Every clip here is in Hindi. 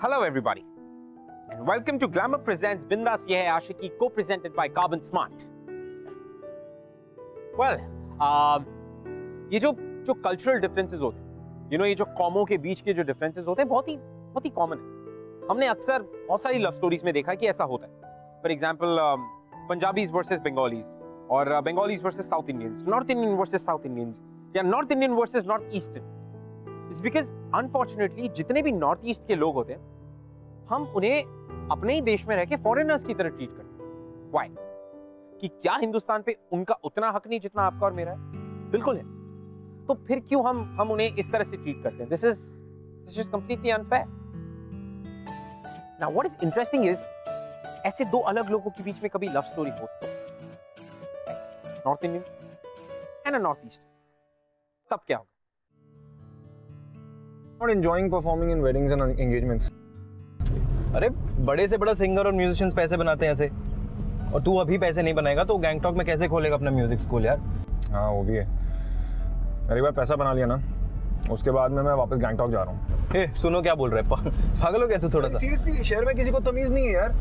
Hello everybody and welcome to Glamour Presents Bindas Ye Hai Aashiqui co-presented by Carbon Smart. Well, ये जो कल्चरल डिफरेंसेस होते हैं, ये जो कौमों के बीच के जो डिफरेंसेस होते हैं बहुत ही कॉमन है. हमने अक्सर बहुत सारी लव स्टोरीज में देखा है कि ऐसा होता है. For example Punjabis versus Bengalis और Bengalis versus South Indians, North Indian versus South Indians या North Indian versus North Eastern. It's because unfortunately जितने भी नॉर्थ ईस्ट के लोग होते हैं हम उन्हें अपने ही देश में रह के फॉरेनर्स की तरह ट्रीट करते हैं. व्हाई? कि क्या हिंदुस्तान पे उनका उतना हक नहीं जितना आपका और मेरा है? बिल्कुल है. तो फिर क्यों हम उन्हें इस तरह से ट्रीट करते हैं? This is completely unfair. Now what is interesting is ऐसे दो अलग लोगों के बीच में कभी लव स्टोरी हो तो north Indian and north east, तब क्या होगा? Not enjoying performing in weddings and engagements. अरे बड़े से बड़ा सिंगर और म्यूजिशियंस पैसे बनाते हैं ऐसे, और तू अभी पैसे नहीं बनाएगा तो गैंगटॉक में कैसे खोलेगा अपना म्यूजिक स्कूल यार? हाँ वो भी है. अरे एक बार पैसा बना लिया ना, उसके बाद में मैं वापस गैंगटॉक जा रहा हूँ. सुनो क्या बोल रहा है, पागल हो गया तू थोड़ा सा? सीरियसली शहर में किसी को तमीज नहीं है यार,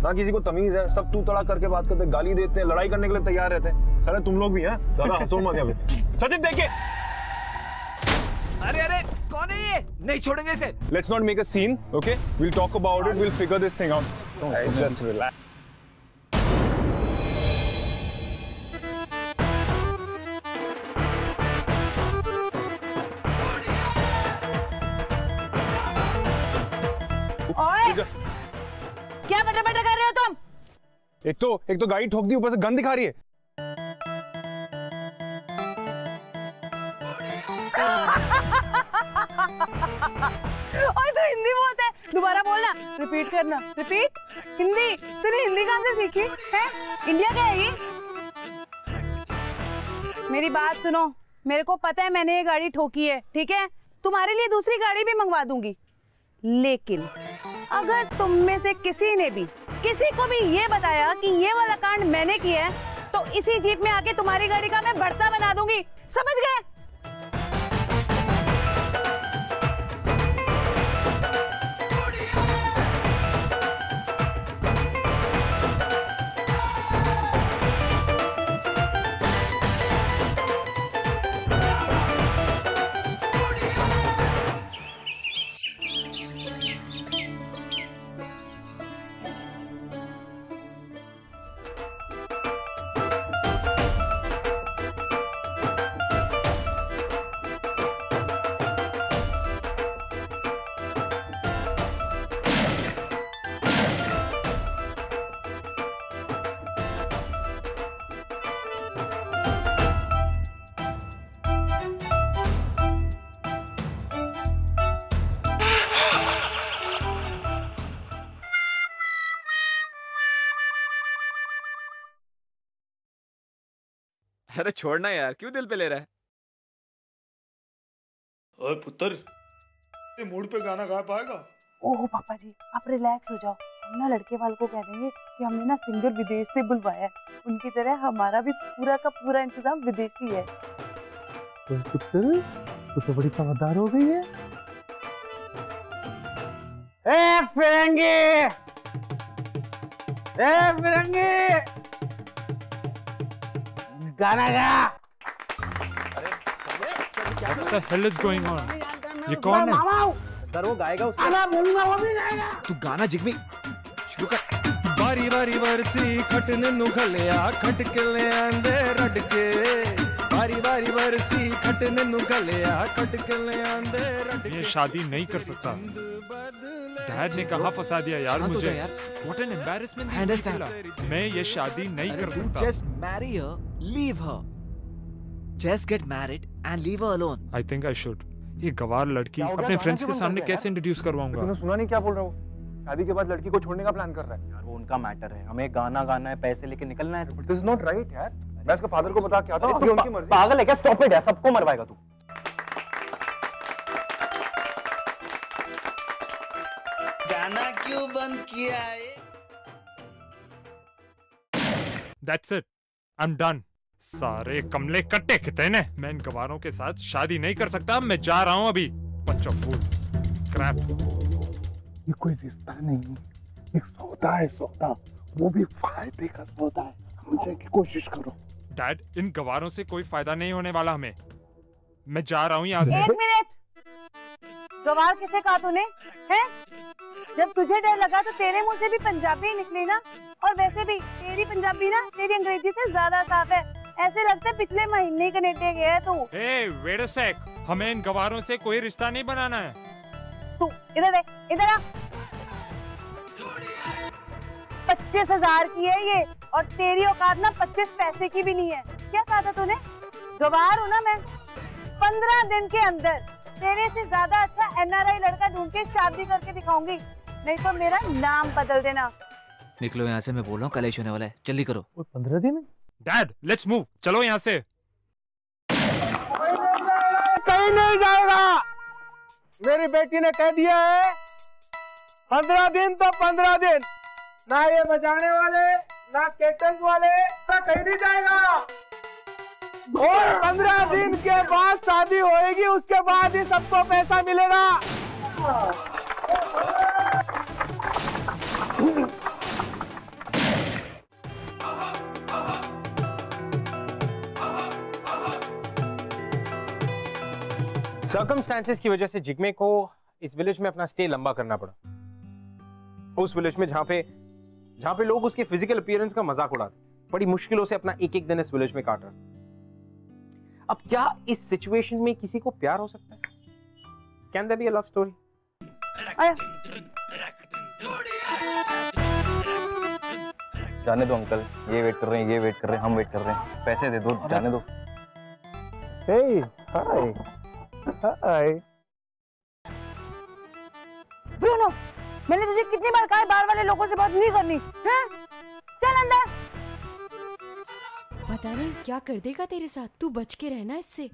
ना किसी को तमीज है. सब तू तड़ा करके बात करते, गाली देते हैं, लड़ाई करने के लिए तैयार रहते हैं. सारे तुम लोग भी हैं, ज्यादा हंसो मत यहाँ पे. सचिन देख के. अरे कौन है ये? नहीं छोड़ेंगे इसे. Let's not make a scene, okay? We'll talk about it. We'll figure this thing out. Just relax. ओए, क्या बटर बटर कर रहे हो तुम? एक तो गाड़ी ठोक दी, ऊपर से गन दिखा रही है. और तो हिंदी बोलते हैं. दोबारा बोलना, रिपीट करना. रिपीट. हिंदी तूने हिंदी कहाँ से सीखी है? इंडिया का है ये? मेरी बात सुनो, मेरे को पता है मैंने ये गाड़ी ठोकी है, ठीक है? तुम्हारे लिए दूसरी गाड़ी भी मंगवा दूंगी, लेकिन अगर तुम में से किसी को भी ये बताया कि ये वाला कांड मैंने किया है तो इसी जीप में आके तुम्हारी गाड़ी का मैं बढ़ता बना दूंगी. समझ गए? अरे छोड़ना यार, क्यों दिल पे ले रहा है? ओए पुत्र, ये मूड पे गाना गा पाएगा? ओह पापा जी, आप रिलैक्स हो जाओ. हम ना लड़के वालों को कह देंगे कि हमने ना सिंगर विदेश से बुलवाया है. उनकी तरह हमारा भी पूरा का पूरा इंतजाम विदेशी है. पुत्र, तू तो बड़ी समझदार हो गई है. ए फिरंगी, गाना गा. What the hell is going on? ये कौन है? सर वो गाएगा उसको. गाना बोलूंगा वो भी गाएगा. तू गाना जिगमी शुरू कर. बारी बारी बरसी खटने नु खलिया खटके ले आंदे रटके. बारी बारी बरसी खटने नु खलिया खटके ले आंदे रटके. ये शादी नहीं कर सकता. डैड ने कहा फंसा दिया यार मुझे. What an embarrassment. I understand. मैं ये शादी नहीं कर सकता. Just marry her, leave her. Just get married and leave her alone. I think I should. ये गवार लड़की अपने फ्रेंड्स के सामने कैसे इंट्रोड्यूस करवाऊंगा? तूने सुना नहीं क्या बोल रहा हूँ? शादी के बाद लड़की को छोड़ने का प्लान कर रहा है. यार वो उनका मैटर है, हमें गाना गाना है, पैसे लेके निकलना है. This is not right यार. मैं इसके फादर को बता के आता हूँ, ये उनकी मर्जी. पागल है क्या? स्टॉप इट यार, सबको मरवाएगा तू. गाना क्यों बंद किया है? That's it. I'm done. सारे कमले कट्टे कितने ने. मैं इन गवारों के साथ शादी नहीं कर सकता. मैं जा रहा हूँ अभी. Bunch of fools. Crap. ये कोई रिश्ता नहीं, एक सौदा है, सौदा, वो भी फायदे का सौदा है, समझने की कोशिश करो। डैड, इन गवारों से कोई फायदा नहीं होने वाला हमें। मैं जा रहा हूँ यहाँ से। एक मिनट, गवार किसे कहा तूने? हैं? जब तुझे डर लगा तो तेरे मुंह से भी पंजाबी ही निकली ना, और वैसे भी तेरी पंजाबी ना तेरी अंग्रेजी से ज्यादा साफ है। ऐसे लगता है पिछले महीने ही कनेडा गया है तू। Hey, wait a sec, हमें इन गवारों से कोई रिश्ता नहीं बनाना है। तू इधर देख, इधर आ। 25,000 की है ये, और तेरी औकात ना 25 पैसे की भी नहीं है। क्या कहा था तूने? गवार हूँ ना मैं। 15 दिन के अंदर तेरे से ज्यादा अच्छा NRI लड़का ढूंढ के शादी करके दिखाऊंगी, नहीं तो मेरा नाम बदल देना। निकलो यहाँ से, मैं बोल रहा हूँ कलेश होने वाला है, जल्दी करो। 15 दिन? डैड, लेट्स मूव, चलो यहाँ से। कहीं नहीं जाएगा, मेरी बेटी ने कह दिया है 15 दिन तो 15 दिन, ना ये बजाने वाले ना केटर्स वाले, ना कहीं नहीं जाएगा। और 15 दिन के बाद शादी होएगी, उसके बाद ही सबको पैसा मिलेगा। सर्कमस्टेंसेस की वजह से जिग्मे को इस विलेज में अपना स्टे लंबा करना पड़ा, उस विलेज में जहां पे लोग उसके फिजिकल अपीयरेंस का मजाक उड़ाते, बड़ी मुश्किलों से अपना एक एक दिन इस विलेज में काट रहा। अब क्या इस सिचुएशन में किसी को प्यार हो सकता है? Can there be a love story? जाने दो अंकल, ये वेट कर रहे हैं, ये वेट कर रहे हैं, हम वेट कर रहे हैं, पैसे दे दो, जाने दो। हे हाय हाय ब्रूनो, मैंने तुझे कितनी बार कहा है बाहर वाले लोगों से बात नहीं करनी है? चल अंदर। पता नहीं क्या कर देगा तेरे साथ, तू बच के रहना इससे।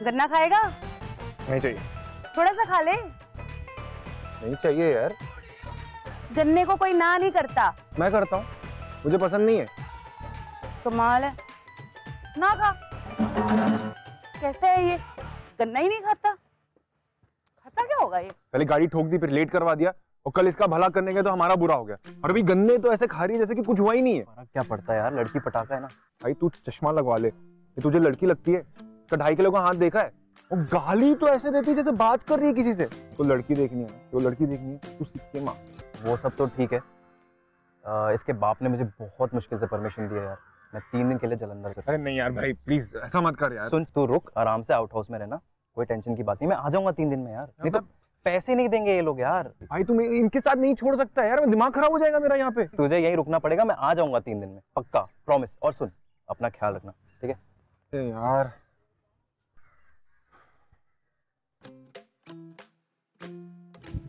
गन्ना खाएगा? नहीं चाहिए। थोड़ा सा खा ले। नहीं चाहिए यार। गन्ने को कोई ना नहीं करता। मैं करता हूँ, मुझे पसंद नहीं है। कमाल है, ना खा। कैसा है ये, गन्ना ही नहीं खाता? खाता क्या होगा ये? पहले गाड़ी ठोक दी, फिर लेट करवा दिया, और कल इसका भला करने गए तो हमारा बुरा हो गया। और अभी गन्ने तो ऐसे खा रही है जैसे कि कुछ हुआ ही नहीं है। फर्क क्या पड़ता है यार, लड़की पटाखा है ना। भाई तू चश्मा लगवा ले, ये तुझे लड़की लगती है? तो 2.5 किलो का हाथ देखा है? और गाली तो ऐसे देती है जैसे बात कर रही है किसी से। तो लड़की देखनी है, तो लड़की देखनी है, तू सीख माँ। वो सब तो ठीक है, इसके बाप ने मुझे बहुत मुश्किल से परमिशन दिया यार, मैं 3 दिन के लिए जलंधर से। अरे नहीं यार भाई, प्लीज ऐसा मत कर यार। सुन, तू रुक, आराम से आउट हाउस में रहना, कोई टेंशन की बात नहीं, मैं आ जाऊंगा 3 दिन में यार। नहीं तो पैसे नहीं देंगे ये लोग यार। भाई तुम इनके साथ नहीं छोड़ सकता यार, दिमाग खराब हो जाएगा मेरा यहाँ पे। तुझे यहीं रुकना पड़ेगा, मैं आ जाऊंगा 3 दिन में पक्का, प्रॉमिस। और सुन, अपना ख्याल रखना, ठीक है? यार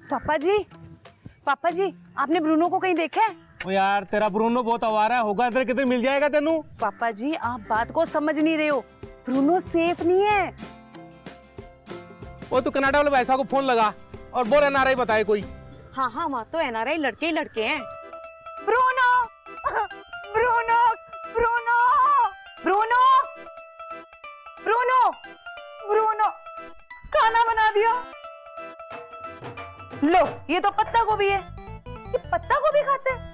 पापा जी, आपने ब्रूनो को कहीं देखा है? ओ यार, तेरा ब्रूनो बहुत आवारा है, होगा इधर किधर मिल जाएगा तेनू। पापा जी, आप बात को समझ नहीं रहे हो, ब्रूनो सेफ नहीं है। वो तू कनाडा वाले भाई साहब को फोन लगा और बोल NRI बताए कोई। हाँ, वहाँ तो NRI लड़के ही लड़के हैं। Bruno, Bruno, Bruno, Bruno, Bruno, Bruno, खाना बना दिया। लो, ये तो पत्ता गोभी है, ये पत्ता गोभी खाते हैं।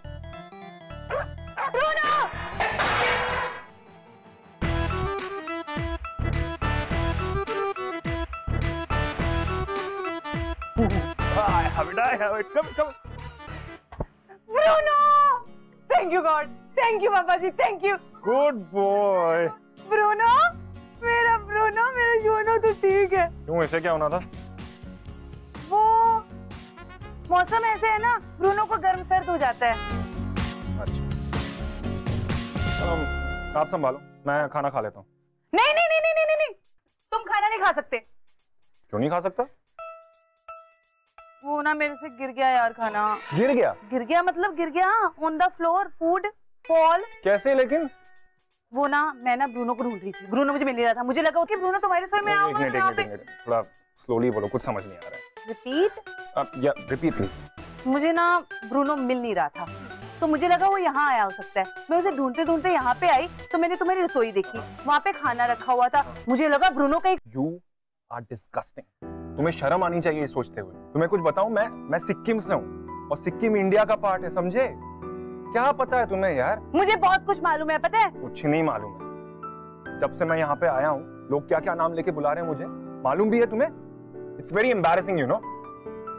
Bruno! I have it. Come. Bruno! Thank you God, thank you पापा जी, thank you. Good boy. Bruno, मेरा जोनो तो ठीक है। क्यों, ऐसे क्या होना था? वो मौसम ऐसे है ना, ब्रूनो को गर्म सर्द हो जाता है। अच्छा, आप संभालो, मैं खाना खा लेता हूँ। नहीं, तुम खाना नहीं खा सकते। क्यों नहीं खा सकता? वो ना मेरे से गिर गया यार खाना। गिर गया? गिर गया मतलब गिर गया, on the floor, food fall. कैसे लेकिन? वो ना, मैं ना ब्रूनो को ढूंढ रही थी, ब्रूनो मुझे मिल नहीं रहा था, मुझे लगा कि ब्रूनो तुम्हारे रसोई में आओगे। एक मिनट, थोड़ा स्लोली बोलो, कुछ समझ नहीं आ रहा है। Repeat please. मुझे ना ब्रूनो मिल नहीं रहा था, तो मुझे लगा वो यहाँ आया हो सकता है। मैं उसे ढूंढते ढूंढते यहाँ पे आई तो मैंने तुम्हारी रसोई देखी, वहाँ पे खाना रखा हुआ था, मुझे लगा ब्रूनो का। You are disgusting. तुम्हें शर्म आनी चाहिए ये सोचते हुए। तुम्हें कुछ बताऊं, मैं सिक्किम से हूँ और सिक्किम इंडिया का पार्ट है, समझे? क्या पता है तुम्हें यार? मुझे बहुत कुछ मालूम है, पता है? कुछ नहीं मालूम है। जब से मैं यहाँ पे आया हूँ लोग क्या क्या नाम लेके बुला रहे हैं मुझे, मालूम भी है तुम्हें? It's very embarrassing, you know.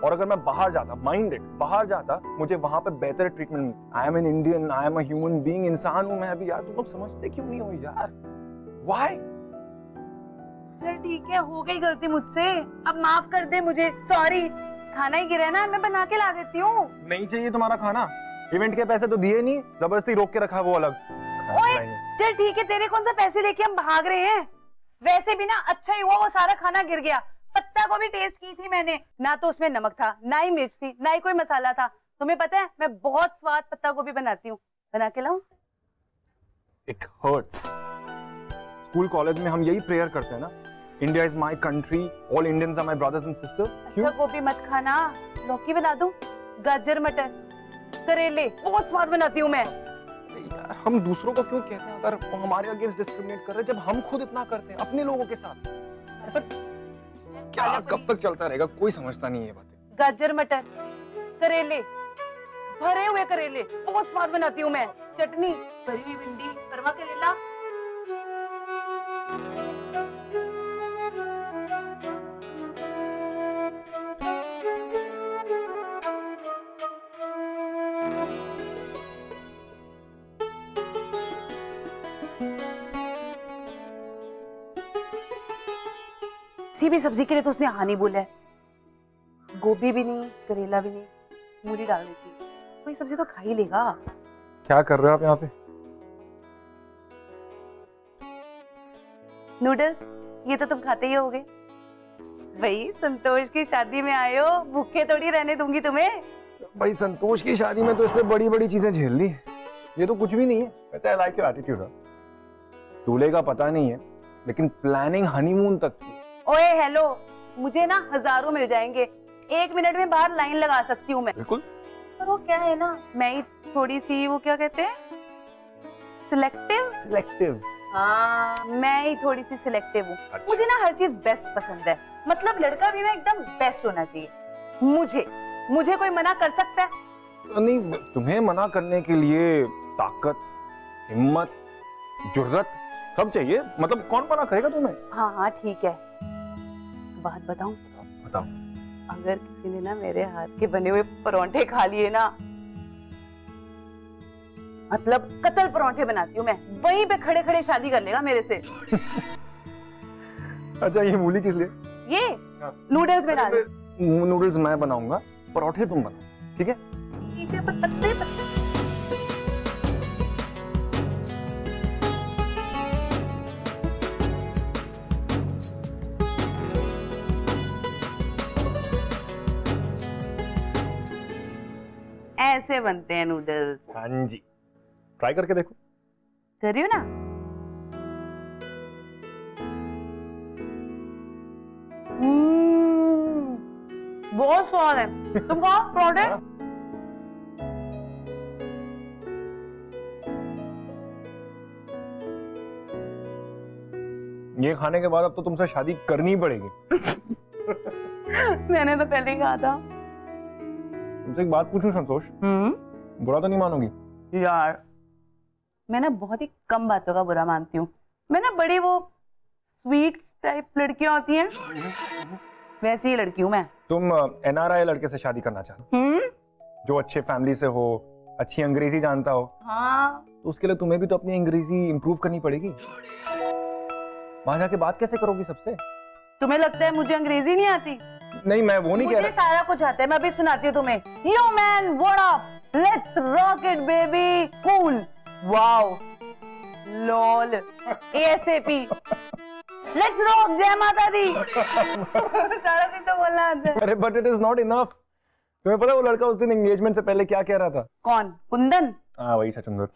और अगर मैं बाहर जाता, माइंड इट, बाहर जाता, मुझे वहां पे बेहतर ट्रीटमेंट मिलती। I am an Indian, I am a human being, इंसान हूं मैं भी यार। तुम लोग समझते क्यों नहीं हो यार? व्हाई? चल ठीक है, हो गई गलती मुझसे, अब माफ कर दे मुझे, सॉरी। खाना ही गिरा ना, मैं बना के ला देती हूँ। नहीं चाहिए तुम्हारा खाना, इवेंट के पैसे तो दिए नहीं, जबरदस्ती रोक के रखा वो अलग। ओए चल ठीक है, तेरे कौन सा पैसे लेके हम भाग रहे हैं? वैसे भी ना अच्छा ही हुआ वो सारा खाना गिर गया। पत्ता को भी टेस्ट की थी मैंने, ना तो उसमें नमक था, ना ही मिर्च थी, ना ही कोई मसाला था। तुम्हें पता है मैं बहुत स्वाद पत्ता गोभी बनाती हूँ, बना के लाऊं? It hurts. स्कूल कॉलेज में हम यही प्रेयर करते हैं ना, India is my country, all Indians are my brothers and sisters. अच्छा गोभी मत खाना, लौकी बना दूं, गाजर मटर, करेले, बहुत स्वाद बनाती हूँ मैं। यार हम दूसरों को क्यों कहते हैं अगर वो हमारे अगेंस्ट डिस्क्रिमिनेट कर रहे हैं, जब हम खुद इतना करते हैं अपने लोगों के साथ? ऐसा क्या कब तक चलता रहेगा? कोई समझता नहीं है बातें। गाजर मटर, करेले, भरे हुए करेले, बहुत स्वाद बनाती हूँ मैं। चटनी, भरी हुई भिंडी, भरवा करेला। किसी भी सब्जी के लिए तो उसने हाँ नहीं बोला है। गोभी भी नहीं, करेला भी नहीं, मूली डाल देती, कोई सब्जी तो खा ही लेगा। क्या कर रहे हो आप यहाँ पे? नूडल्स, ये तो तुम खाते ही होगे। भाई संतोष की शादी में आए हो, भूखे थोड़ी रहने दूंगी तुम्हें। भाई संतोष की शादी में तो इससे बड़ी बड़ी चीजें झेल ली, ये तो कुछ भी नहीं है। वैसे आई लाइक योर एटीट्यूड। दूल्हे का पता नहीं है, लेकिन प्लानिंग हनीमून तक की। ओए हेलो, मुझे ना हजारों मिल जाएंगे, 1 मिनट में बाहर लाइन लगा सकती हूँ मैं। बिल्कुल। पर वो क्या है ना, मैं ही थोड़ी सी, वो क्या कहते हैं, सिलेक्टिव। हाँ, मैं ही थोड़ी सी सिलेक्टिव हूँ। अच्छा। मुझे ना हर चीज बेस्ट पसंद है, मतलब लड़का भी ना एकदम बेस्ट होना चाहिए। मुझे कोई मना कर सकता है? नहीं, तुम्हें मना करने के लिए ताकत, हिम्मत, जुर्रत सब चाहिए। मतलब कौन मना करेगा तुम्हें? हाँ ठीक है, बात बताऊं? बताओ। अगर किसी ने ना मेरे हाथ के बने हुए परोंठे खा लिए ना, मतलब कतल परोंठे बनाती हूँ मैं, वहीं पे खड़े खड़े शादी कर लेगा मेरे से। अच्छा, ये मूली किस लिए? ये नूडल्स में डाल। नूडल्स मैं बनाऊंगा, परोठे तुम बनाओ, ठीक है? ठीक है, पर पत्ते ऐसे बनते हैं नूडल्स। हाँ जी, ट्राई करके देखो। कर रही हो ना? बहुत स्वाद है। तुम खाओ परोठे। ये खाने के बाद अब तो तुमसे शादी करनी पड़ेगी। मैंने तो पहले ही कहा था। तुमसे एक बात पूछूं संतोष? बुरा तो नहीं मानोगी? यार मैं ना बहुत ही कम बातों का बुरा मानती हूँ। मैं ना बड़ी वो स्वीट टाइप लड़कियां होती हैं, वैसी ही लड़की हूँ मैं। तुम NRI लड़के से शादी करना चाहते हो, जो अच्छे फैमिली से हो, अच्छी अंग्रेजी जानता हो? हाँ। तो उसके लिए तुम्हें भी तो अपनी अंग्रेजी इंप्रूव करनी पड़ेगी। वहां जाके बात कैसे करोगी सबसे? तुम्हें लगता है मुझे अंग्रेजी नहीं आती? नहीं, मैं वो नहीं कह रहा। मुझे सारा कुछ आता है, मैं अभी सुनाती हूँ तुम्हें। Yo man, what up, let's rock it baby, cool, wow, lol, ASAP, let's rock, जय माता दी। सारा कुछ तो बोलना आता है। अरे but it is not enough. तुम्हें पता वो लड़का उस दिन एंगेजमेंट से पहले क्या कह रहा था? कौन? कुंदन? हाँ वही सचुंदर।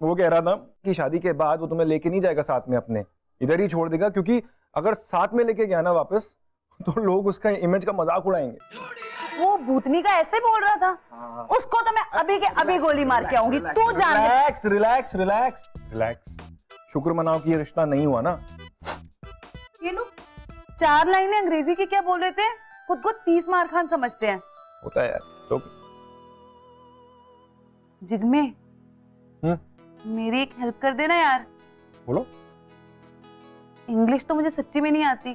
वो कह रहा था कि शादी के बाद वो तुम्हें लेके नहीं जाएगा साथ में, अपने इधर ही छोड़ देगा, क्योंकि अगर साथ में लेके गया ना वापस तो लोग उसका इमेज का मजाक उड़ाएंगे। वो भूतनी का ऐसे बोल रहा था? उसको तो मैं अभी के अभी गोली मार के आऊंगी, तू जान। Relax relax relax relax. शुक्र मनाओ कि ये रिश्ता नहीं हुआ ना। ये लो, 4 लाइनें अंग्रेजी की क्या बोल रहे थे? खुद को 30 मार खान समझते हैं। होता है यार तो। जिग्मे, मेरी एक हेल्प कर देना यार। बोलो। इंग्लिश तो मुझे सच्ची में नहीं आती,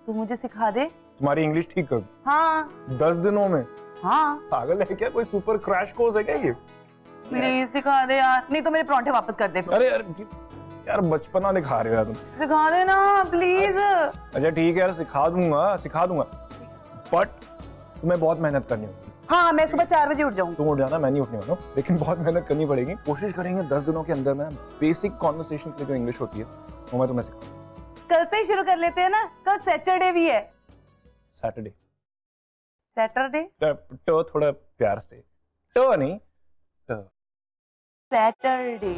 तू मुझे सिखा दे। तुम्हारी इंग्लिश ठीक कर। हाँ 10 दिनों में? हाँ। पागल है क्या? कोई सुपर क्रैश कोर्स है क्या ये? प्लीज सिखा दे यार, नहीं तो मेरे परांठे वापस कर दे। अरे यार बचपना दिखा रहे हो यार तुम। सिखा दे ना प्लीज। अच्छा ठीक है यार, सिखा दूंगा बट तुम्हें बहुत मेहनत करनी होगी। हाँ मैं सुबह 4 बजे उठ जाऊंगी। तुम उठ जाना, मैं नहीं उठने वाला हूँ, लेकिन बहुत मेहनत करनी पड़ेगी। कोशिश करेंगे 10 दिनों के अंदर में बेसिक कॉन्वर्सेशन की जो इंग्लिश होती है वो मैं तुम्हें सिखाऊंगा। कल से ही शुरू कर लेते हैं ना, कल सैटरडे भी है। सैटरडे थोड़ा प्यार से, नहीं सैटरडे।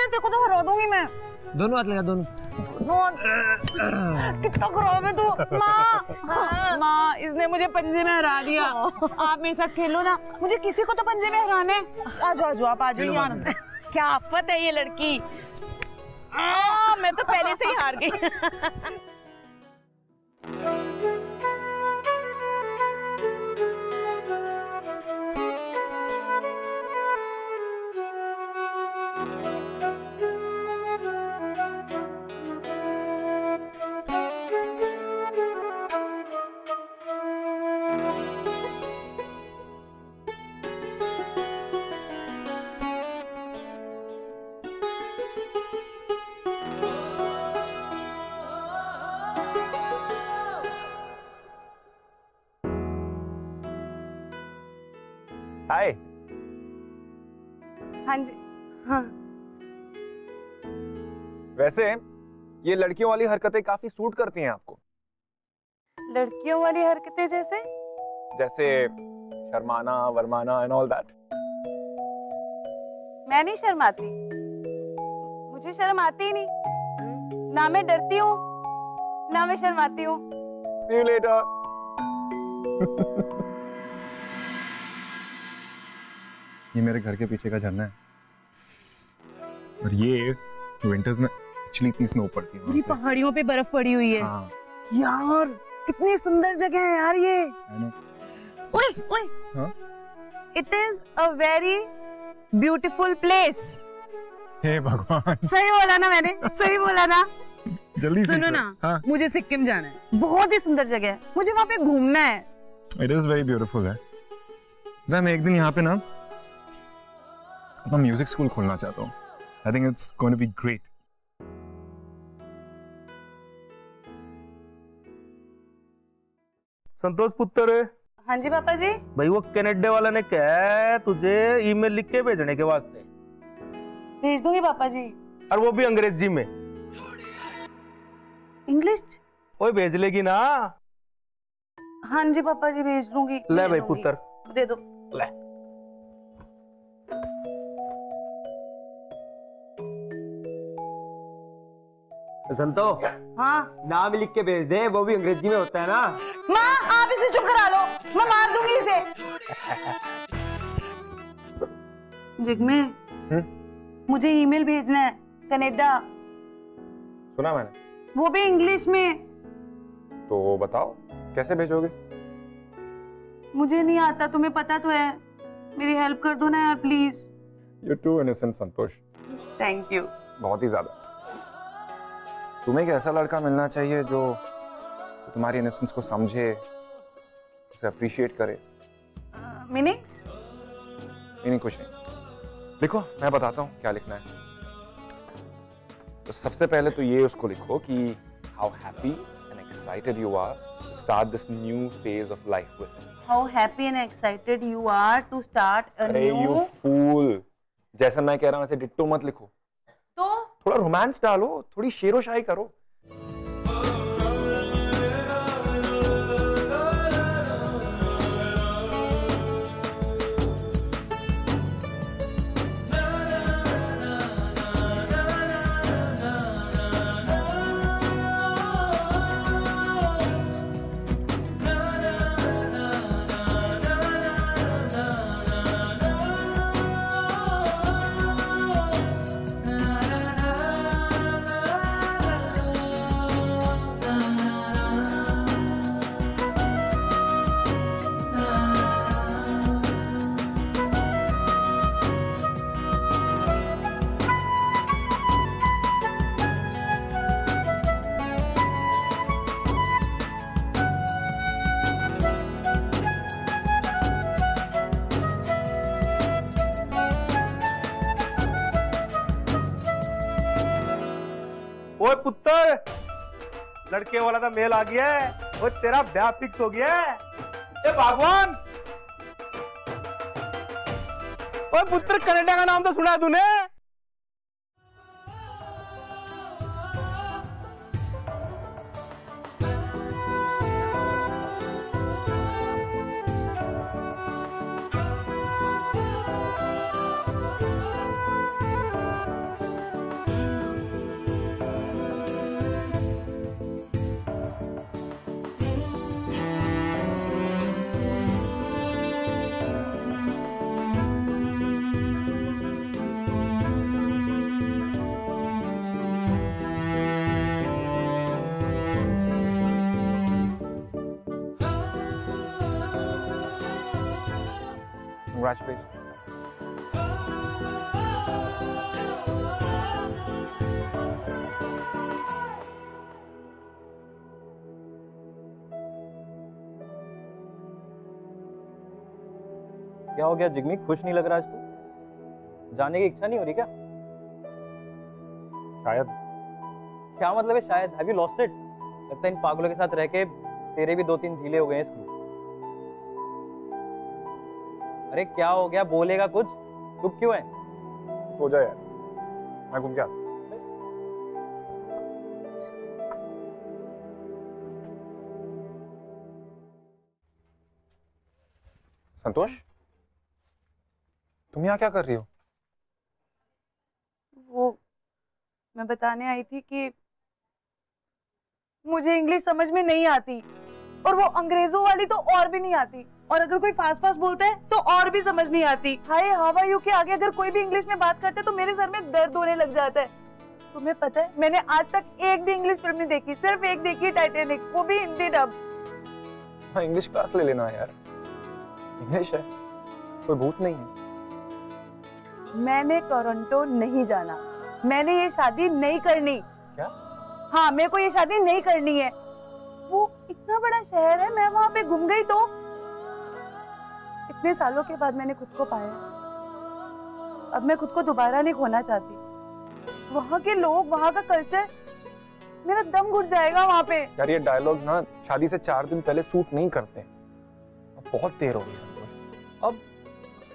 तेरे को तो हरा दूंगी मैं। दोनों हाथ लगा, दोनों। कितना खराब है तू। माँ इसने मुझे पंजे में हरा दिया। आप मेरे साथ खेलो ना, मुझे किसी को तो पंजे में हराना है। आ जाओ आप आ जाओ यार। क्या आफत है ये लड़की। मैं तो पहले से ही हार गई। हाय। हाँ जी। हाँ। वैसे ये लड़कियों वाली हरकतें काफी सूट करती हैं आपको। लड़कियों वाली हरकतें जैसे? जैसे शर्माना वरमाना एंड ऑल दैट। मैं नहीं शर्माती, मुझे शर्म आती ही नहीं। ना मैं डरती हूँ ना मैं शर्माती हूँ। See you later. ये मेरे घर के पीछे का झरना है और ये विंटर्स में एक्चुअली इतनी स्नो पड़ती है। पूरी पहाड़ियों पे बर्फ पड़ी हुई है। हाँ। यार कितनी सुंदर जगह है यार ये। ओए हाँ? It is a very beautiful place. हे भगवान। सही बोला ना मैंने, सही बोला ना। जल्दी सुनो ना। हाँ? मुझे सिक्किम जाना है, बहुत ही सुंदर जगह है, मुझे वहाँ पे घूमना है। It is very beautiful है। मैं एक दिन यहाँ पे ना अपना म्यूजिक स्कूल खोलना चाहता हूँ। I think it's going to be great. संतोष पुत्र। हाँ जी पापा जी। भाई वो कनाडा वाला ने कहा है तुझे ईमेल लिख के भेजने के वास्ते। भेज दूंगी पापा जी। और वो भी अंग्रेजी में। इंग्लिश? ओए भेज लेगी ना? हाँ जी पापा जी भेज दूंगी। ले भाई पुत्र दे दो। ले। संतो। हाँ। नाम लिख के भेज दे, वो भी अंग्रेजी में होता है ना। माँ आप इसे चुप करा लो, मैं मार दूंगी इसे। जिग्मे, मुझे ईमेल भेजना है कनाडा। सुना मैंने। वो भी इंग्लिश में। तो बताओ कैसे भेजोगे? मुझे नहीं आता, तुम्हें पता तो है। मेरी हेल्प कर दो ना यार please. You're too innocent Santosh. Thank you. बहुत ही ज्यादा। तुम्हें एक ऐसा लड़का मिलना चाहिए जो तुम्हारी इनोसेंस को समझे, उसे अप्रिशिएट करे। मीनिंग्स? नहीं कुछ नहीं। लिखो, मैं बताता हूँ क्या लिखना है। तो सबसे पहले तो ये उसको लिखो कि how happy and excited you are to start this new phase of life with him. How happy and excited you are to start a अरे न्यू। यू फूल, जैसा मैं कह रहा हूँ वैसे डिट्टो मत लिखो, तो थोड़ा रोमांस डालो, थोड़ी शेरो शायरी करो। ओए पुत्र, लड़के वाला तो मेल आ गया है। ओए तेरा ब्याह फिक्स हो गया है। ए भगवान, ओए पुत्र, कनाडा का नाम तो सुना है तूने? Congratulations. क्या हो गया जिग्मी, खुश नहीं लग रहा आज तू? जाने की इच्छा नहीं हो रही क्या? शायद। क्या मतलब है शायद? Have you lost it? लगता है इन पागलों के साथ रह के तेरे भी 2-3 ढीले हो गए हैं स्क्रू। अरे क्या हो गया, बोलेगा कुछ? चुप क्यों है? सो जा यार, मैं घूम के आता हूं। संतोष, तुम यहाँ क्या कर रही हो? वो मैं बताने आई थी कि मुझे इंग्लिश समझ में नहीं आती, और वो अंग्रेजों वाली तो और भी नहीं आती, और अगर कोई फास्ट फास्ट बोलता है तो और भी समझ नहीं आती। हाय हाउ आर यू के आगे अगर कोई भी इंग्लिश में बात करता है तो मेरे सर में दर्द होने लग जाता है। तुम्हें पता है, मैंने आज तक एक भी इंग्लिश फिल्म नहीं देखी, सिर्फ एक देखी, टाइटैनिक, वो भी हिंदी डब। हाँ, इंग्लिश क्लास ले लेना यार, इंग्लिश है, कोई भूत नहीं है। मैंने टोरंटो नहीं जाना, मैंने ये शादी नहीं करनी। क्या? हाँ, मेरे को ये शादी नहीं करनी है। वो इतना बड़ा शहर है, मैं वहां पे घूम गई तो इतने सालों के बाद मैंने खुद को पाया। अब मैं खुद को दोबारा नहीं खोना चाहती। वहाँ के लोग, वहाँ का कल्चर, मेरा दम घुट जाएगा वहाँ पे। यार ये डायलॉग ना शादी से 4 दिन पहले सूट नहीं करते। अब बहुत देर हो गई संतोष, अब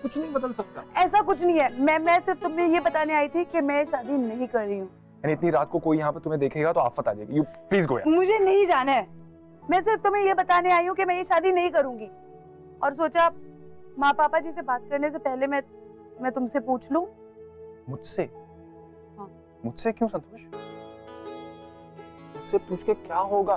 कुछ नहीं बदल सकता। ऐसा कुछ नहीं है, मैं सिर्फ तुम्हें ये बताने आई थी कि मैं शादी नहीं कर रही हूँ। यानी इतनी रात को कोई यहाँ पे तुम्हें देखेगा तो आफत आ जाएगी। यू प्लीज गो यार। मुझे नहीं जाना है, मैं सिर्फ तुम्हें ये बताने आई हूँ कि मैं ये शादी नहीं करूंगी। और सोचा माँ पापा जी से बात करने से पहले मैं तुमसे पूछ लूं। मुझसे? हाँ। मुझसे क्यों संतोष? मुझसे पूछ के क्या होगा?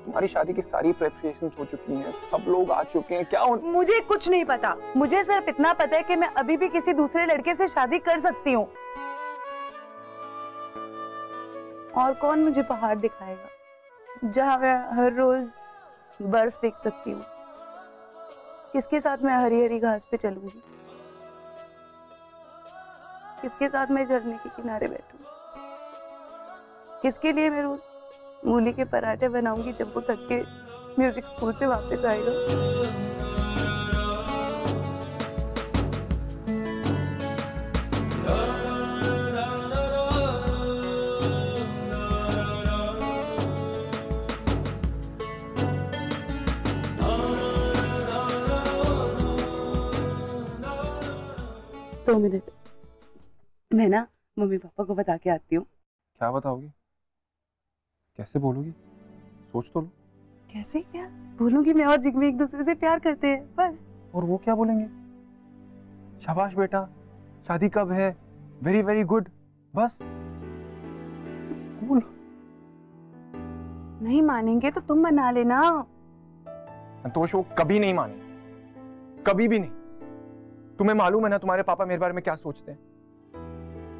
तुम्हारी शादी की सारी प्रिपरेशंस हो चुकी हैं, सब लोग आ चुके हैं, क्या हो? मुझे कुछ नहीं पता, मुझे सिर्फ इतना पता है कि मैं अभी भी किसी दूसरे लड़के से शादी कर सकती हूँ। और कौन मुझे पहाड़ दिखाएगा जहाँ मैं हर रोज बर्फ देख सकती हूँ? किसके साथ मैं हरी हरी घास पे चलूंगी? किसके साथ मैं झरने के किनारे बैठूंगी? किसके लिए मैं रोज मूली के पराठे बनाऊंगी जब वो थक के म्यूजिक स्कूल से वापस आएगा? 2 मिनट, मैं ना मम्मी पापा को बता के आती हूँ। क्या बताओगी? कैसे बोलोगी? सोच तो लो। कैसे क्या बोलूंगी? मैं और जिग्मी एक दूसरे से प्यार करते हैं, बस। और वो क्या बोलेंगे? शाबाश बेटा, शादी कब है? वेरी वेरी गुड, बस। नहीं मानेंगे तो तुम मना लेना। संतोष, वो कभी नहीं माने, कभी भी नहीं। तुम्हें मालूम है ना तुम्हारे पापा मेरे बारे में क्या सोचते हैं?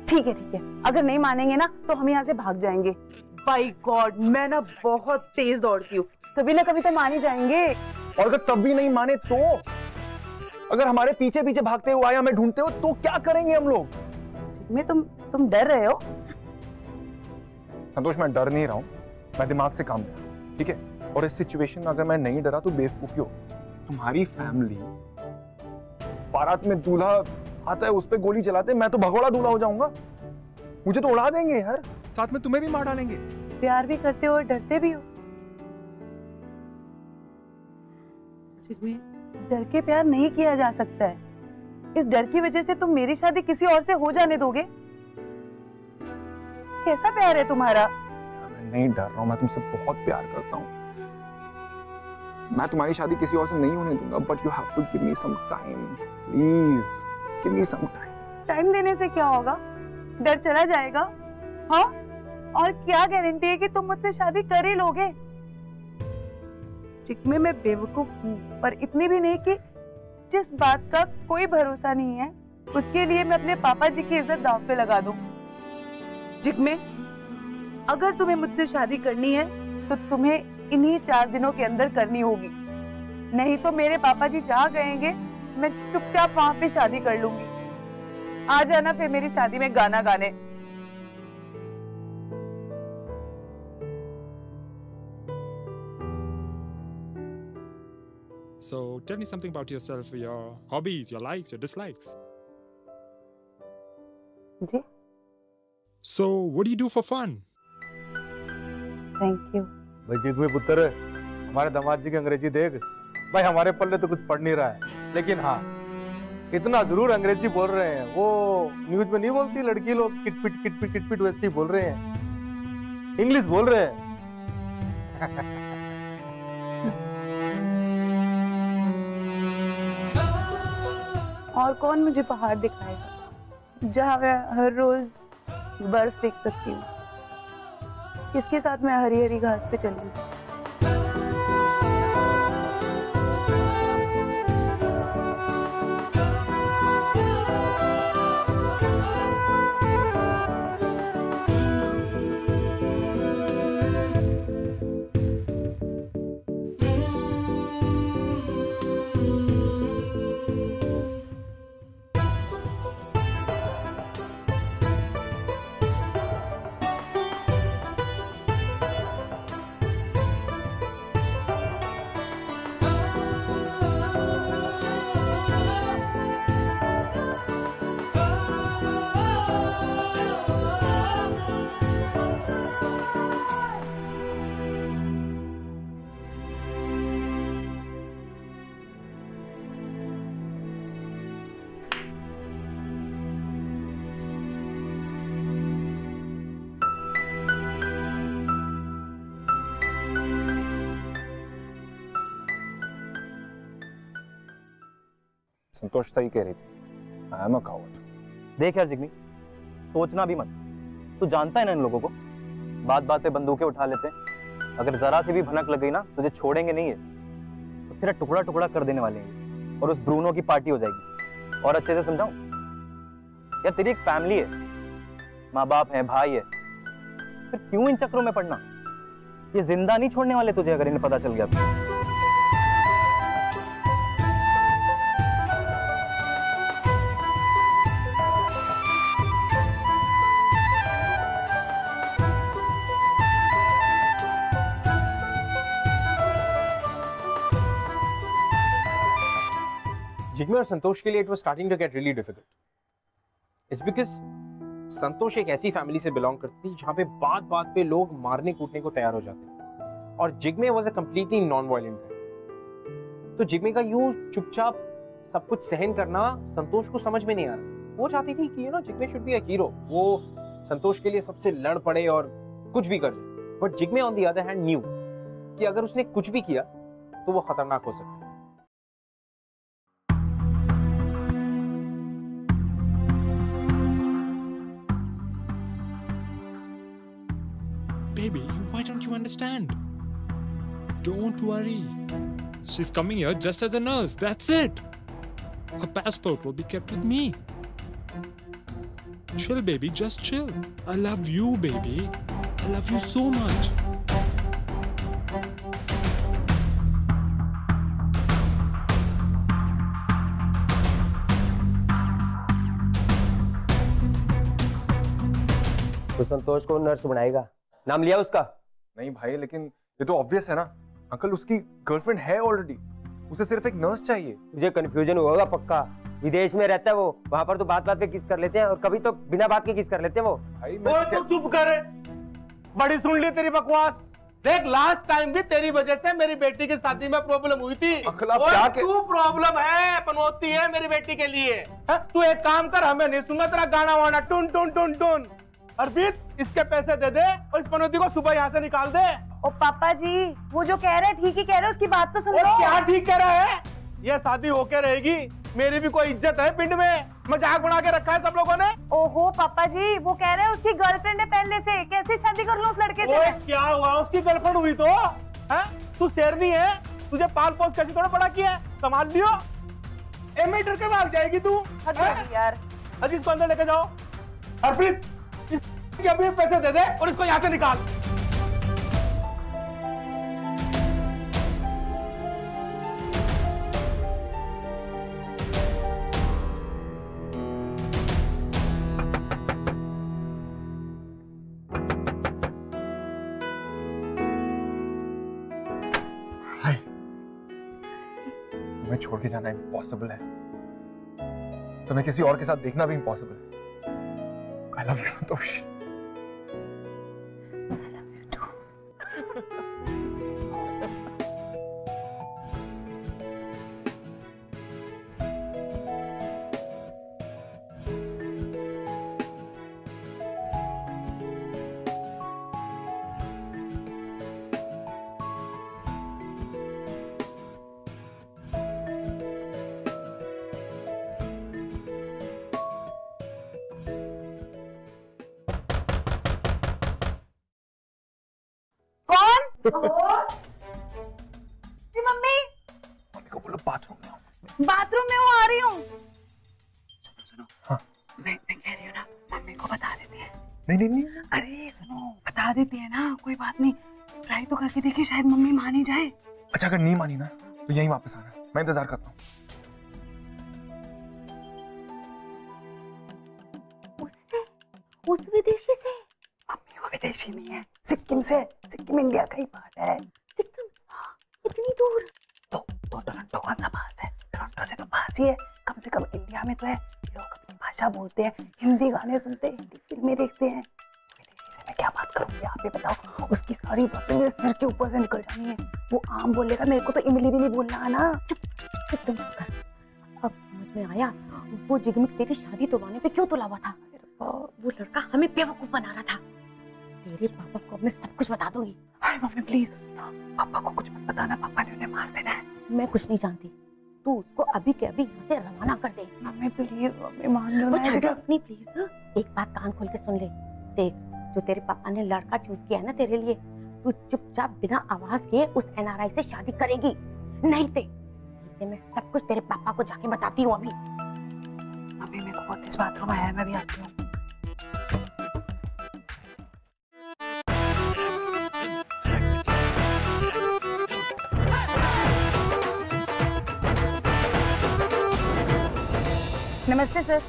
ठीक है ठीक है, अगर नहीं मानेंगे ना तो हम यहाँ से भाग जाएंगे। बाय गॉड, मैं ना बहुत तेज दौड़ती हूँ, कभी ना कभी तो मान ही जाएंगे। और अगर तब भी नहीं माने तो? अगर हमारे पीछे पीछे भागते हुए आया हमें ढूंढते हो तो क्या करेंगे हम लोग? में तुम डर रहे हो? संतोष, मैं डर नहीं रहा हूं, मैं दिमाग से काम ले रहा हूं, ठीक है? और इस सिचुएशन में अगर मैं नहीं डरा तो बेवकूफी हो। तुम्हारी फैमिली बारात में दूल्हा आता है उस पे गोली चलाते, मैं तो भगोड़ा दूल्हा हो जाऊंगा। मुझे तो उड़ा देंगे यार, साथ में तुम्हें भी मार डालेंगे। प्यार भी करते हो और डरते भी हो। डर के प्यार नहीं किया जा सकता है। इस डर की वजह से तुम मेरी शादी किसी और से हो जाने दोगे? कैसा प्यार है तुम्हारा? मैं नहीं डर रहा हूं, मैं तुमसे बहुत प्यार करता हूं। मैं तुम्हारी शादी किसी और से नहीं होने दूंगा, but you have to give me some time, please give me some time. Time देने से क्या होगा? डर चला जाएगा? हाँ, और क्या गारंटी है कि तुम मुझसे शादी कर ही लोगे? जिग्मे, मैं बेवकूफ हूँ, पर इतनी भी नहीं कि जिस बात का कोई भरोसा नहीं है उसके लिए मैं अपने पापा जी की इज्जत दांव पे लगा दूं। जिग्मे, अगर तुम्हें मुझसे शादी करनी है तो तुम्हें इन्हीं 4 दिनों के अंदर करनी होगी, नहीं तो मेरे पापा जी जहाँ कहेंगे मैं चुपचाप वहां पे शादी कर लूंगी। आ जाना फिर मेरी शादी में गाना गाने। So tell me something about yourself, your hobbies, your likes, your dislikes. जी? So what do you do for fun? Thank you. भाई जिग्मे पुत्र, हमारे दामाद जी की अंग्रेजी देख भाई, हमारे पल्ले तो कुछ पढ़ नहीं रहा है, लेकिन हाँ इतना जरूर अंग्रेजी बोल रहे हैं। वो न्यूज में नहीं बोलती लड़की लोग किटपिट किटपिट किटपिट, वैसे ही बोल रहे हैं, इंग्लिश बोल रहे हैं। और कौन मुझे पहाड़ दिखाएगा जहाँ मैं हर रोज बर्फ देख सकती हूँ? किसके साथ मैं हरी हरी घास पे चलूंगी? संतोष सही कह रही थी, आई एम अ कावर्ड। देख यार जिग्मी, सोचना भी मत, तू जानता है ना इन लोगों को, बात बात पे बंदूकें उठा लेते हैं। अगर जरा सी भी भनक लग गई ना तुझे छोड़ेंगे नहीं है, तो तेरा टुकड़ा टुकड़ा कर देने वाले हैं और उस ब्रूनो की पार्टी हो जाएगी। और अच्छे से समझाऊं यार, तेरी एक फैमिली है, माँ बाप है, भाई है, फिर क्यों इन चक्रों में पड़ना? ये जिंदा नहीं छोड़ने वाले तुझे अगर इन्हें पता चल गया तो। जिग्मे और संतोष के लिए it was starting to get really difficult. It's because Santosh एक ऐसी फैमिली से बिलोंग करती थी जहां पे बात बात पे लोग मारने कूटने को तैयार हो जाते थे, और Jigme was a completely non violent guy. तो जिग्मे का यूं चुपचाप सब कुछ सहन करना संतोष को समझ में नहीं आ रहा था। वो चाहती थी कि Jigme should be a hero, वो संतोष के लिए सबसे लड़ पड़े और कुछ भी कर जाए। But Jigme on the other hand new कि अगर उसने कुछ भी किया तो वो खतरनाक हो सकता है। Baby, why don't you understand? Don't worry. She's coming here just as a nurse. That's it. Her passport will be kept with me. Chill, baby. Just chill. I love you, baby. I love you so much. तो संतोष को नर्स बनाएगा, नाम लिया उसका? नहीं भाई, लेकिन ये तो ऑब्वियस है ना अंकल, उसकी गर्लफ्रेंड है ऑलरेडी, उसे सिर्फ एक नर्स चाहिए। तुझे कंफ्यूजन होगा पक्का, विदेश में रहता है वो, वहाँ पर तो बात बात पे किस कर लेते हैं और कभी तो बिना बात के किस कर लेते हैं वो। भाई तू चुप कर, बड़ी सुन ली तेरी बकवास। देख लास्ट टाइम भी तेरी वजह से मेरी बेटी की शादी में प्रॉब्लम हुई थी। अंकल आप क्या तू प्रॉब्लम है पनौती है मेरी बेटी के लिए। तू एक काम कर, हमें नहीं सुनना तेरा गाना वाना टुन टुन टुन टुन। अर्पित, इसके पैसे दे दे और इस पनौती को सुबह यहाँ से निकाल दे। ओ पापा जी, वो जो कह रहे हैं ठीक ही कह रहे हैं, उसकी बात तो सुनो। क्या ठीक कह रहा है? ये शादी होके रहेगी, मेरी भी कोई इज्जत है पिंड में? मजाक बना के रखा है सब लोगों ने। ओहो पापा जी, वो कह रहे हैं उसकी गर्लफ्रेंड है पहले से, कैसे शादी कर लो उस लड़के से? क्या हुआ, उसकी गर्लफ्रेंड हुई तो है? तू शेरनी है, तुझे पाल पोस कैसे थोड़ा बड़ा किया है, संभाल लियो। 1 मीटर के भाग जाएगी तू यार। अजीत को अंदर लेके जाओ। अर्पित, अभी पैसे दे दे और इसको यहाँ से निकाल। तुम्हें छोड़ के जाना इम्पॉसिबल है, तुम्हें किसी और के साथ देखना भी इम्पॉसिबल है। I love you Santosh. Mummy को बोलो बाथरूम में हूँ, आ रही हूँ। सुनो हाँ? मैं कह रही हूँ ना, मम्मी को बता देते हैं। नहीं। अरे सुनो, बता देते हैं ना, कोई बात नहीं, ट्राई तो करके देखिए, शायद मम्मी मान ही जाए। अच्छा अगर नहीं मानी ना तो यहीं वापस आना, मैं इंतजार करता हूँ। उस विदेशी से? मम्मी वो विदेशी नहीं है, सिक्किम से। सिक्किम इंडिया का ही पार्ट है। सिक्किम? हाँ, इतनी दूर? तो टोरंटो कौन सा पास है? टोरंटो से तो पास ही है, कम से कम इंडिया में तो है। लोग अपनी भाषा बोलते हैं, हिंदी गाने सुनते हैं, हिंदी फिल्में देखते हैं। विदेशी से मैं क्या बात करूँगी, आप ही बताओ। उसकी सारी बातें मेरे सिर के ऊपर से निकल जानी है। वो आम बोलेगा, मेरे को तो इमली भी नहीं बोलना आना। चुप तुम। अब समझ में आया, वो जिगमिक तेरी शादी तुड़वाने पे क्यों तुला हुआ था। वो लड़का हमें बेवकूफ बना रहा था। तेरे पापा को अब मैं सब कुछ बता दूंगी। अरे मम्मी प्लीज, पापा को कुछ मत बताना, पापा ने उन्हें मार देना है। मैं कुछ नहीं जानती, तू उसको अभी के अभी यहाँ से रवाना कर दे। मम्मी प्लीज, मम्मी मान लो ना। नहीं प्लीज, एक बात कान खोल के सुन ले। देख, जो तेरे पापा ने लड़का चूज किया है ना तेरे लिए, तू चुपचाप बिना आवाज के उस NRI से शादी करेगी। नहीं ते मैं सब कुछ तेरे पापा को जाके बताती हूँ अभी। अभी मेरे को बहुत इस बाथरूम आया है, मैं भी आती हूँ। नमस्ते सर।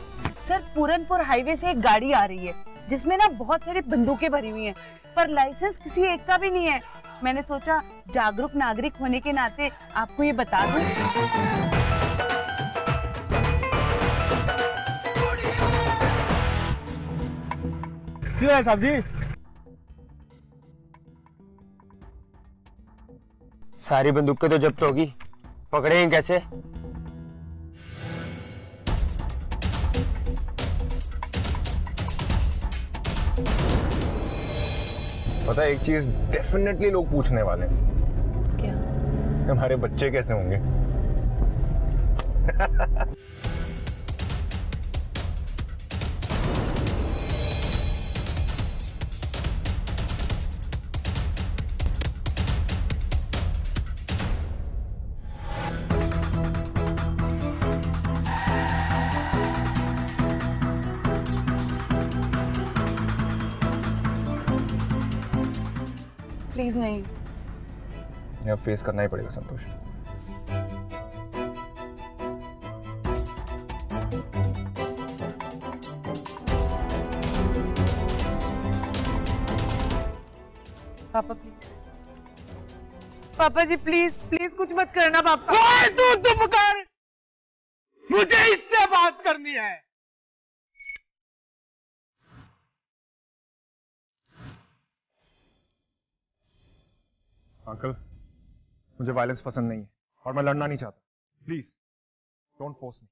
सर, पूरनपुर हाईवे से एक गाड़ी आ रही है जिसमें ना बहुत सारी बंदूकें भरी हुई हैं, पर लाइसेंस किसी एक का भी नहीं है। मैंने सोचा जागरूक नागरिक होने के नाते आपको ये बता दूं। क्यों है साहब जी? सारी बंदूकें तो जब्त होगी, पकड़ेंगे कैसे? पता है एक चीज डेफिनेटली लोग पूछने वाले हैं। क्या? हमारे बच्चे कैसे होंगे? प्लीज नहीं। अब फेस करना ही पड़ेगा संतोष। पापा प्लीज, पापा जी प्लीज प्लीज कुछ मत करना पापा। तू चुप कर, मुझे इससे बात करनी है। अंकल, मुझे वायलेंस पसंद नहीं है और मैं लड़ना नहीं चाहता। Please don't force me.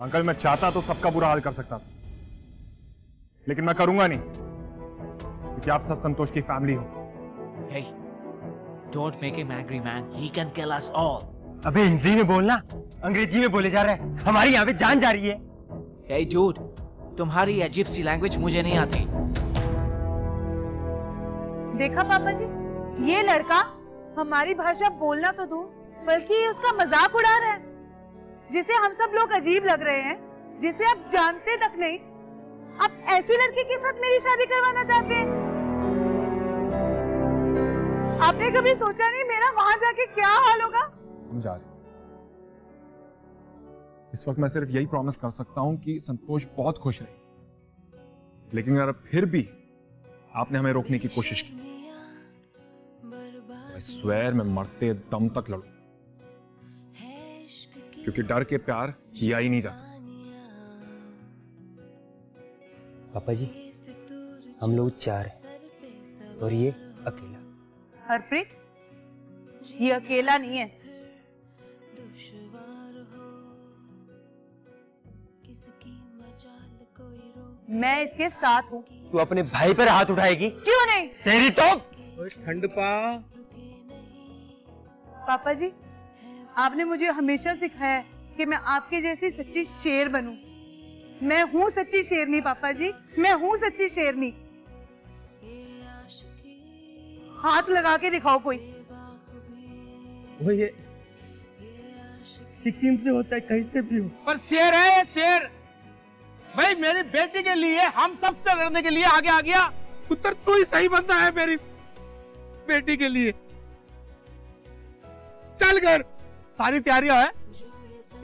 Uncle, मैं चाहता तो सबका बुरा हाल कर सकता था, लेकिन मैं करूंगा नहीं, क्योंकि आप सब संतोष की फैमिली हो। Hey, don't make him angry, man. He can kill us all. अबे हिंदी में बोलना, अंग्रेजी में बोले जा रहे हैं। हमारी यहाँ पे जान जा रही है। Hey, dude, तुम्हारी अजीब सी लैंग्वेज मुझे नहीं आती। देखा पापा जी, ये लड़का हमारी भाषा बोलना तो दूर, बल्कि उसका मजाक उड़ा रहा है, जिसे हम सब लोग अजीब लग रहे हैं, जिसे आप जानते तक नहीं। आप ऐसी लड़की के साथ मेरी शादी करवाना चाहते हैं? आपने कभी सोचा नहीं मेरा वहां जाके क्या हाल होगा? हम जा रहे हैं। इस वक्त मैं सिर्फ यही प्रॉमिस कर सकता हूं कि संतोष बहुत खुश रहे, लेकिन अगर फिर भी आपने हमें रोकने की कोशिश की, तो I swear मैं मरते दम तक लड़ूं, क्योंकि डर के प्यार किया ही नहीं जा सकता। पापा जी, हम लोग 4 हैं और ये अकेला। हरप्रीत, ये अकेला नहीं है। मैं इसके साथ हूँ। तू अपने भाई पर हाथ उठाएगी? क्यों नहीं? तेरी तो ठंड पा। पापा जी, आपने मुझे हमेशा सिखाया है कि मैं आपके जैसी सच्ची शेर बनूं। मैं हूँ सच्ची शेरनी पापा जी, मैं हूँ सच्ची शेरनी। हाथ लगा के दिखाओ कोई। वो ये सिक्किम से हो चाहे कहीं से भी हो, पर शेर है ये शेर। भाई मेरी बेटी के लिए, हम सबसे लड़ने के लिए आगे आ गया। पुत्र तू ही सही बंदा है मेरी बेटी के लिए। चल घर, सारी तैयारियां है,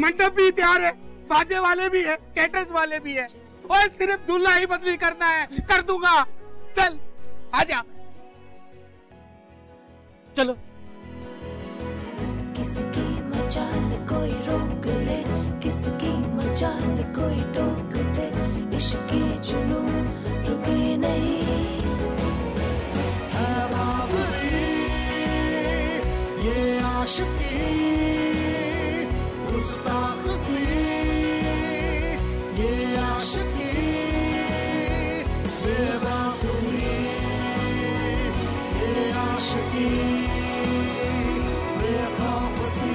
मंडप भी तैयार है, बाजे वाले भी है, कैटर्स वाले भी है, और सिर्फ दूल्हा ही बदली करना है, कर दूंगा। चल आजा, चलो। किसकी मचाल कोई रोक ले, किसकी मचाल कोई टोक दे, इश्क के जुनून रुके नहीं। है बावरी ये आशिकी, गुस्ताख सी ये आशिकी, बेवकूफी ये आशिकी, बेखौफ सी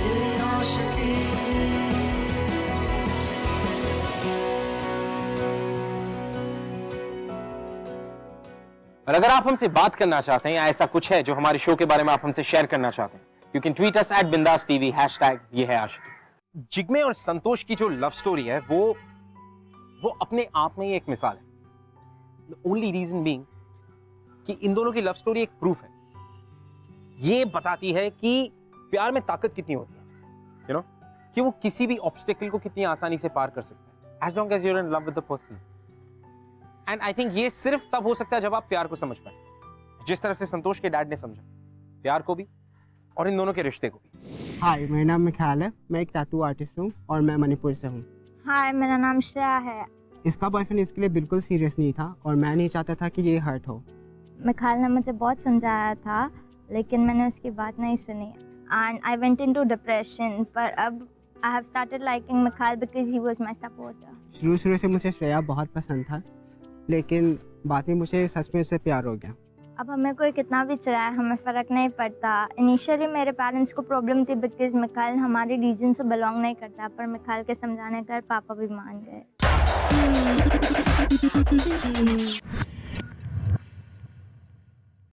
ये आशिकी। और अगर आप हमसे बात करना चाहते हैं या ऐसा कुछ है जो हमारे शो के बारे में आप हमसे शेयर करना चाहते हैं, you can tweet us @bindaastv #ये है आशिकी। जिग्मे और संतोष की जो लव स्टोरी है वो अपने आप में ही एक मिसाल है। द ओनली रीजन बीइंग कि इन दोनों की लव स्टोरी एक प्रूफ है। ये बताती है कि प्यार में ताकत कितनी होती है, यू नो, कि वो किसी भी ऑब्स्टेकल को कितनी आसानी से पार कर सकता है, as long as you are in love with the person. And I think ये सिर्फ तब हो सकता है जब आप प्यार को समझ पाए, जिस तरह से संतोष के डैड ने समझा प्यार को भी और इन दोनों के रिश्ते को भी। हाय, मेरा नाम मिखाल है, मैं एक टैटू आर्टिस्ट हूँ और मैं मणिपुर से हूँ। हाय, मेरा नाम श्रेया है। इसका बॉयफ्रेंड इसके लिए बिल्कुल सीरियस नहीं था और मैं नहीं चाहता था कि ये हर्ट हो। मिखाइल ने मुझे बहुत समझाया था, लेकिन मैंने उसकी बात नहीं सुनी and I went into depression. पर अब I have started liking Mikhail because he was my supporter. शुरू से मुझे श्रेया बहुत पसंद था, लेकिन बाद में मुझे सच में उससे प्यार हो गया। अब हमें कोई कितना भी चिढ़ाए, हमें फ़र्क नहीं पड़ता। इनिशियली मेरे पेरेंट्स को प्रॉब्लम थी बिकॉज मिखाइल हमारे रीजन से बिलोंग नहीं करता, पर मिखाइल के समझाने कर पापा भी मान गए।